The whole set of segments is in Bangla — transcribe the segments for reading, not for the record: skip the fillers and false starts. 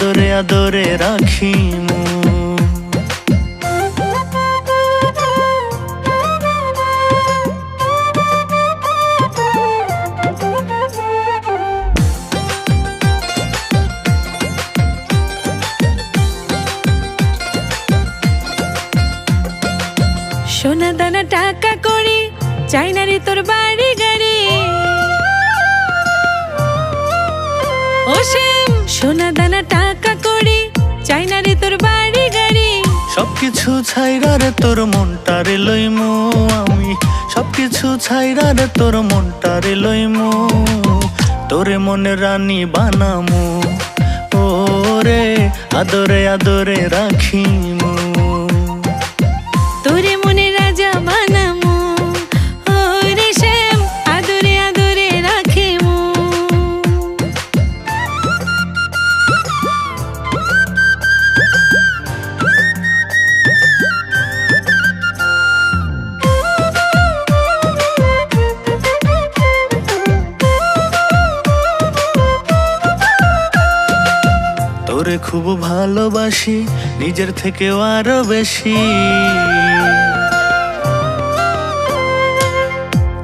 আদরে আদরে রাখিমু। সোনা দানা টাকা করি চাই না রে তোর বাড়ি গাড়ি। ও শ্যাম সোনা দানা টাকা করি চাই না রে তোর বাড়ি গাড়ি। সবকিছু ছাইরা রে তোর মনটারে লইমু আমি, সবকিছু ছাইরা রে তোর মনটারে লইমু। তোরে মনে রানী বানামু, ও রে আদরে আদরে রাখিমু। তোরে মনে রাজা বানামু, ও রে শ্যাম আদরে আদরে রাখিমু। তোরে খুব ভালোবাসি নিজের থেকেও আরো বেশি।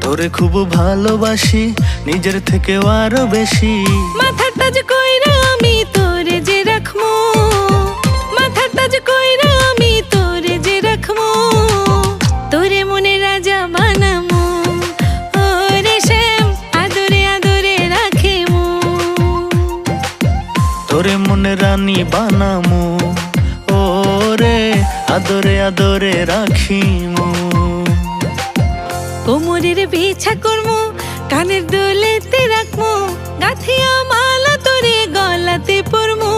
তোরে খুব ভালোবাসি নিজের থেকেও আরো বেশি। মাথার তাজ কইরা আমি তোরে যে রাখমু, মাথার তাজ কইরা আমি তোরে যে রাখমু। তোরে মনে রাজা বানামু, ও রে শ্যাম আদরে আদরে রাখিমু। তোরে মনে রানী বানামু, ও রে আদরে আদরে রাখিমু। কোমরের বিছা করমু, কানের দুলেতে রাখমু, গাথিয়া মালা তোরে গলাতে পরমু।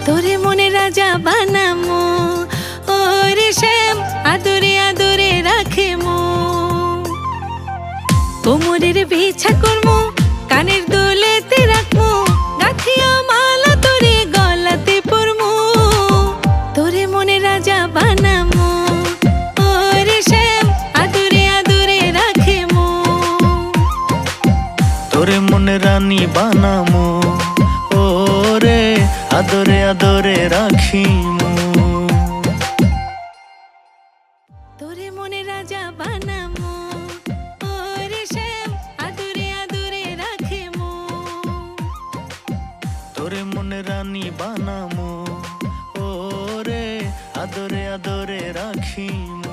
তোরে মনে রাজা বানামু, ও রে শ্যাম আদরে আদরে রাখিমু। কোমরের বিছা করমু, কানের দুলেতে রাখমু, গাথিয়া মালা তোরে গলাতে পরমু। তোরে মনে রাজা বানামু, ও রে শ্যাম আদরে আদরে রাখিমু। তোরে মনে রানী বানামু, ও রে আদরে আদরে রাখিমু। তোরে মনে রাজা বানামু, ও রে শ্যাম আদরে আদরে রাখিমু। তোরে মনে রানী বানামু, ও রে আদরে আদরে রাখিমু।